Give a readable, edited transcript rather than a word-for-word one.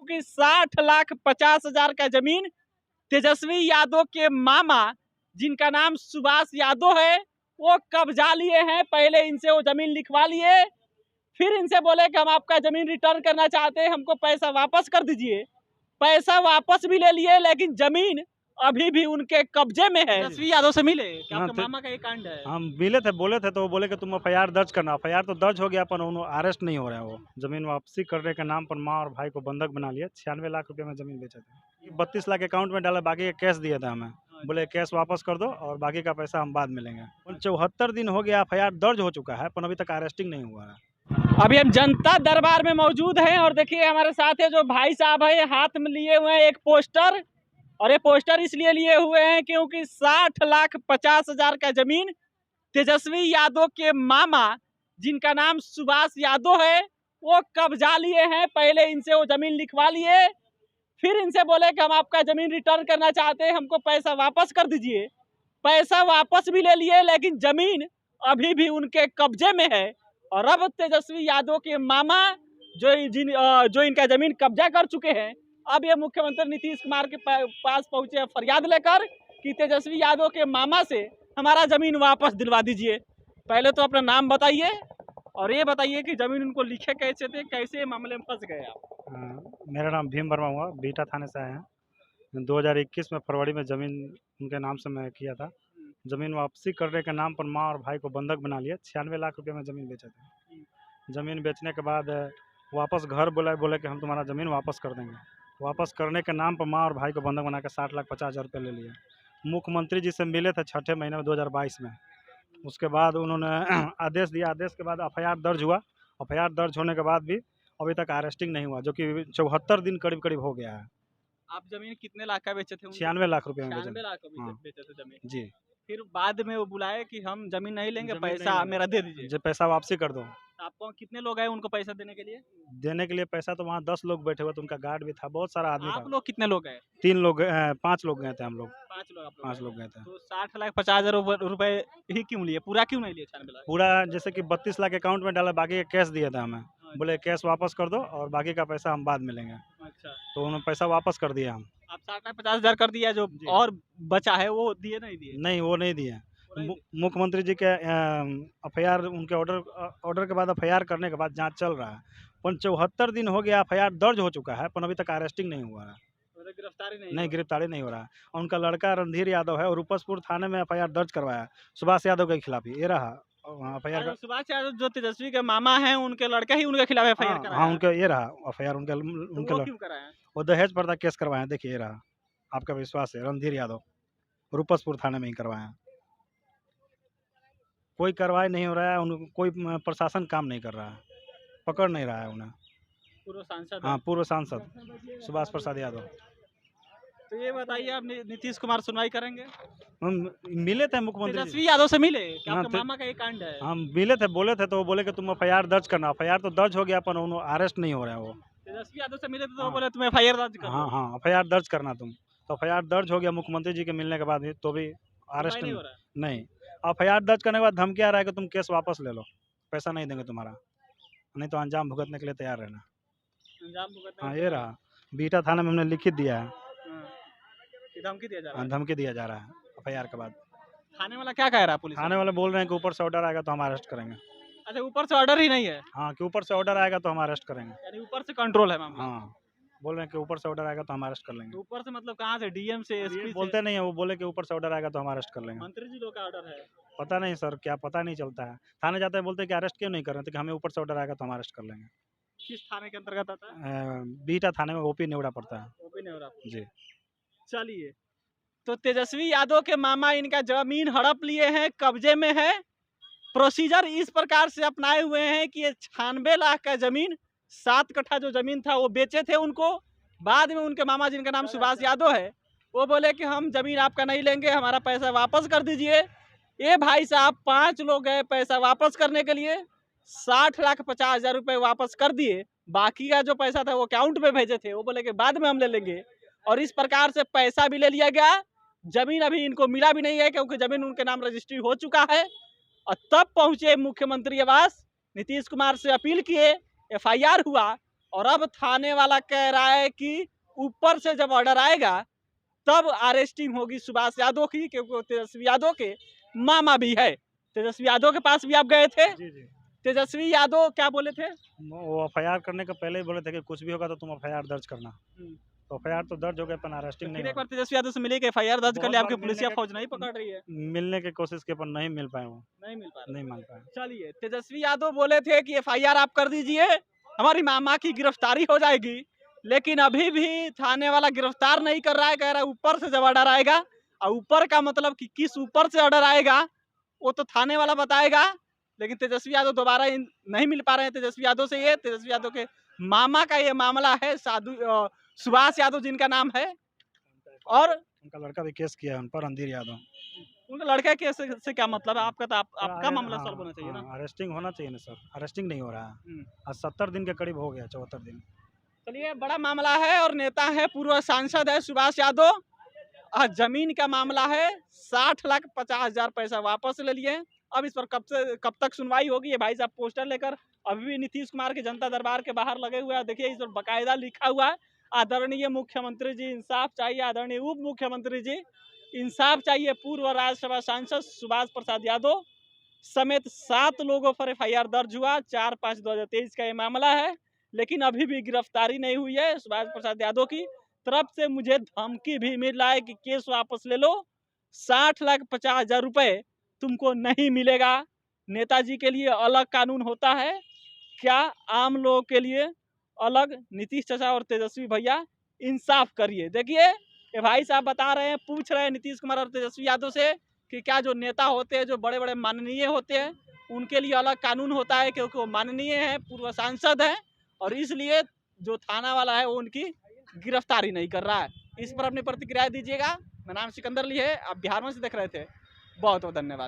क्योंकि 60,50,000 का जमीन तेजस्वी यादव के मामा जिनका नाम सुभाष यादव है वो कब्जा लिए हैं। पहले इनसे वो जमीन लिखवा लिए, फिर इनसे बोले कि हम आपका जमीन रिटर्न करना चाहते हैं, हमको पैसा वापस कर दीजिए। पैसा वापस भी ले लिए, लेकिन जमीन अभी भी उनके कब्जे में है। तेजस्वी यादव से मिले कि आपके मामा का ये कांड है? हम मिले थे, बोले थे तो वो बोले कि तुम एफआईआर दर्ज करना। एफआईआर तो दर्ज हो गया पर उन्होंने अरेस्ट नहीं हो रहा है। वो जमीन वापसी करने के नाम पर माँ और भाई को बंधक बना लिया। 96 लाख रुपए में जमीन बेचे थे। 32 लाख अकाउंट में डाला, बाकी कैश दिया था हमें। बोले कैश वापस कर दो और बाकी का पैसा हम बाद में लेंगे। 74 दिन हो गया, एफआईआर दर्ज हो चुका है पर अभी तक अरेस्टिंग नहीं हुआ है। अभी हम जनता दरबार में मौजूद हैं और देखिए हमारे साथ है जो भाई साहब है, हाथ में लिए हुए हैं एक पोस्टर। और ये पोस्टर इसलिए लिए हुए हैं क्योंकि 60,50,000 का जमीन तेजस्वी यादव के मामा जिनका नाम सुभाष यादव है वो कब्जा लिए हैं। पहले इनसे वो जमीन लिखवा लिए, फिर इनसे बोले कि हम आपका जमीन रिटर्न करना चाहते हैं, हमको पैसा वापस कर दीजिए। पैसा वापस भी ले लिए, लेकिन जमीन अभी भी उनके कब्जे में है। और अब तेजस्वी यादव के मामा जो इनका जमीन कब्जा कर चुके हैं, अब ये मुख्यमंत्री नीतीश कुमार के पास पहुंचे फरियाद लेकर कि तेजस्वी यादव के मामा से हमारा जमीन वापस दिलवा दीजिए। पहले तो अपना नाम बताइए और ये बताइए कि जमीन उनको लिखे कैसे थे, कैसे मामले में फंस गए आप? मेरा नाम भीम वर्मा हुआ, बीटा थाने से आए हैं। 2021 में फरवरी में ज़मीन उनके नाम से मैं किया था। ज़मीन वापसी करने के नाम पर माँ और भाई को बंधक बना लिया। 96 लाख रुपए में ज़मीन बेचे थे। ज़मीन बेचने के बाद वापस घर बोले कि हम तुम्हारा ज़मीन वापस कर देंगे। वापस करने के नाम पर माँ और भाई को बंधक बना के 60,50,000 रुपये ले लिए। मुख्यमंत्री जी से मिले थे 6ठे महीने में 2022 में। उसके बाद उन्होंने आदेश दिया। आदेश के बाद एफआईआर दर्ज हुआ। एफआईआर दर्ज होने के बाद भी अभी तक अरेस्टिंग नहीं हुआ, जो कि 74 दिन करीब हो गया है। आप जमीन कितने लाख का बेचे थे? 96 लाख रुपए में 96 लाख का हाँ। बेचे थे जमीन जी। फिर बाद में वो बुलाए कि हम जमीन नहीं लेंगे, पैसा मेरा दे दीजिए। जो पैसा वापसी कर दो। आपको कितने लोग आए उनको पैसा देने के लिए? देने के लिए पैसा तो वहाँ 10 लोग बैठे हुए थे, उनका गार्ड भी था, बहुत सारा आदमी आप था। लोग कितने लोग गए? 5 लोग गए थे हम लोग। 5 लोग गए थे। तो 60,50,000 रुपए ही क्यों लिए? पूरा क्यों नहीं लिए? 96 लाख पूरा जैसे कि 32 लाख अकाउंट में डाला, बाकी कैश दिया था हमें। बोले कैश वापस कर दो और बाकी का पैसा हम बाद में लेंगे। अच्छा, तो उन्होंने पैसा वापस कर दिया हम। आप 60,50,000 कर दिया, जो और बचा है वो दिए नहीं दिए? नहीं, वो नहीं दिए। मुख्यमंत्री जी के एफआईआर उनके ऑर्डर के बाद एफआईआर करने के बाद जांच चल रहा है। 74 दिन हो गया, एफआईआर दर्ज हो चुका है पर अभी तक अरेस्टिंग नहीं हुआ है। गिरफ्तारी नहीं हो रहा है। उनका लड़का रणधीर यादव है और रूपसपुर थाने में एफआईआर दर्ज करवाया सुभाष यादव के खिलाफ। ये रहा एफआईआर। सुभाष यादव जो तेजस्वी के मामा हैं, उनके लड़के ही उनके खिलाफ एफआईआर कराया। हाँ, उनके ये रहा एफआईआर। उनके क्यों कराया? वो दहेज प्रताड़ना केस करवाए। देखिए ये रहा, आपका विश्वास है, रणधीर यादव रूपसपुर थाने में ही करवाया। कोई कार्रवाई नहीं हो रहा है, कोई प्रशासन काम नहीं कर रहा है, पकड़ नहीं रहा है उन्हें। पूर्व सांसद? हाँ, पूर्व सांसद सुभाष प्रसाद यादव। तो ये बताइए, आप नीतीश कुमार सुनवाई करेंगे? हम मिले थे मुख्यमंत्री तेजस्वी यादव से मिले कि आपके मामा का ये कांड है? हम मिले थे, बोले थे तो वो बोले कि तुम एफआईआर दर्ज करना। एफआईआर तो दर्ज हो गया पर उन्होंने अरेस्ट नहीं हो रहा है। वो तेजस्वी यादव से मिले थे तो वो बोले तुम एफआईआर दर्ज करो। हाँ, एफआईआर दर्ज करना तुम। तो एफआईआर दर्ज हो गया मुख्यमंत्री जी के मिलने के बाद भी, तो भी अरेस्ट नहीं हो रहा है। नहीं, एफआईआर दर्ज करने के बाद धमकी आ रहा है कि तुम केस वापस ले लो, पैसा नहीं देंगे तुम्हारा, नहीं तो अंजाम भुगतने के लिए तैयार रहना। हाँ, ये रहा, बीटा थाने में हमने लिखित दिया है। धमकी दिया जा रहा है? धमकी दिया जा रहा है एफआईआर के बाद। थाने वाला क्या कह रहा है? पुलिस थाने वाले बोल रहे हैं कि ऊपर से ऑर्डर आएगा तो हम अरेस्ट करेंगे। अच्छा, ऊपर से ऑर्डर ही नहीं है? हाँ, कि ऊपर से ऑर्डर आएगा तो हम अरेस्ट करेंगे। यानी ऊपर से कंट्रोल है मामला? हाँ, बोल रहे हैं कि ऊपर से ऑर्डर आएगा तो हम अरेस्ट कर लेंगे। ऊपर से मतलब कहाँ से? डीएम से, एसपी बोलते नहीं है, वो बोले कि ऊपर से ऑर्डर आएगा तो हम अरेस्ट कर लेंगे। मंत्री जी लोग का ऑर्डर है? पता नहीं सर, क्या पता नहीं चलता है। थाने जाते हैं, बोलते हैं कि अरेस्ट क्यों नहीं कर रहे थे, कि हमें ऊपर से ऑर्डर आएगा तो हम अरेस्ट कर लेंगे। किस थाने के अंतर्गत आता है? बीटा थाने में ओपी नेवड़ा पड़ता है। ओपी नेवड़ा जी। चलिए, तो तेजस्वी यादव के मामा इनका जमीन हड़प लिए हैं, कब्जे में है। प्रोसीजर इस प्रकार से अपनाए हुए हैं कि ये 96 लाख का जमीन, 7 कट्ठा जो जमीन था वो बेचे थे उनको। बाद में उनके मामा जिनका नाम सुभाष यादव है वो बोले कि हम जमीन आपका नहीं लेंगे, हमारा पैसा वापस कर दीजिए। ये भाई साहब 5 लोग गए पैसा वापस करने के लिए, 60,50,000 रुपये वापस कर दिए। बाकी का जो पैसा था वो अकाउंट में भेजे थे, वो बोले कि बाद में हम ले लेंगे। और इस प्रकार से पैसा भी ले लिया गया, जमीन अभी इनको मिला भी नहीं है क्योंकि जमीन उनके नाम रजिस्ट्री हो चुका है। और तब पहुंचे मुख्यमंत्री आवास, नीतीश कुमार से अपील किए, एफआईआर हुआ, और अब थाने वाला कह रहा है कि ऊपर से जब ऑर्डर आएगा तब अरेस्टिंग होगी सुभाष यादव की, क्योंकि वो तेजस्वी यादव के मामा भी है। तेजस्वी यादव के पास भी आप गए थे। जी जी। तेजस्वी यादव क्या बोले थे? वो एफआईआर करने के पहले ही बोले थे कि कुछ भी होगा तो तुम एफआईआर दर्ज करना। तो एफआईआर तो दर्ज हो गया, पर अरेस्टिंग नहीं फिर एक हुआ। बार तेजस्वी यादव से मिले कि एफआईआर दर्ज कर बहुत ले, बार आपकी मिलने पुलिसिया के फौज नहीं पकड़ रही है? मिलने की कोशिश की, पर नहीं मिल पाए वो, नहीं मिल पा रहा। नहीं मान पाए। चलिए, तेजस्वी यादव बोले थे कि एफआईआर आप कर दीजिए, हमारी मामा की गिरफ्तारी हो जाएगी, लेकिन अभी भी थाने वाला गिरफ्तार नहीं कर रहा है। कह रहा है ऊपर से जब ऑर्डर आएगा, और ऊपर का मतलब कि किस ऊपर से ऑर्डर आएगा वो तो थाने वाला बताएगा। लेकिन तेजस्वी यादव दोबारा नहीं मिल पा रहे हैं तेजस्वी यादव से। ये तेजस्वी यादव के मामा का ये मामला है, सुभाष यादव जिनका नाम है, और उनका लड़का भी केस किया है उन पर, रणधीर यादव। उनका लड़का के से क्या मतलब है? आपका तो आपका मामला हाँ, सॉल्व होना चाहिए ना। अरेस्टिंग होना चाहिए ना सर, अरेस्टिंग नहीं हो रहा है। हम्म। आज 70 दिन के करीब हो गया, 74 दिन। चलिए, बड़ा मामला है और नेता है, पूर्व सांसद है सुभाष यादव। जमीन का मामला है, 60,50,000 पैसा वापस ले लिए। अब इस पर कब तक सुनवाई होगी? ये भाई साहब पोस्टर लेकर अभी भी नीतीश कुमार के जनता दरबार के बाहर लगे हुए हैं। देखिए, इस पर बाकायदा लिखा हुआ है, आदरणीय मुख्यमंत्री जी इंसाफ चाहिए, आदरणीय उप मुख्यमंत्री जी इंसाफ चाहिए। पूर्व राज्यसभा सांसद सुभाष प्रसाद यादव समेत 7 लोगों पर एफआईआर दर्ज हुआ। 4/5/2023 का ये मामला है, लेकिन अभी भी गिरफ्तारी नहीं हुई है। सुभाष प्रसाद यादव की तरफ से मुझे धमकी भी मिल रहा है कि केस वापस ले लो, 60,50,000 रुपए तुमको नहीं मिलेगा। नेताजी के लिए अलग कानून होता है क्या, आम लोगों के लिए अलग? नीतीश चाचा और तेजस्वी भैया इंसाफ करिए। देखिए, ये भाई साहब बता रहे हैं, पूछ रहे हैं नीतीश कुमार और तेजस्वी यादव से कि क्या जो नेता होते हैं, जो बड़े बड़े माननीय होते हैं, उनके लिए अलग कानून होता है, क्योंकि वो माननीय है, पूर्व सांसद हैं, और इसलिए जो थाना वाला है वो उनकी गिरफ्तारी नहीं कर रहा है। इस पर अपनी प्रतिक्रिया दीजिएगा। मेरा नाम सिकंदर अली है, आप बिहार में से देख रहे थे। बहुत बहुत धन्यवाद।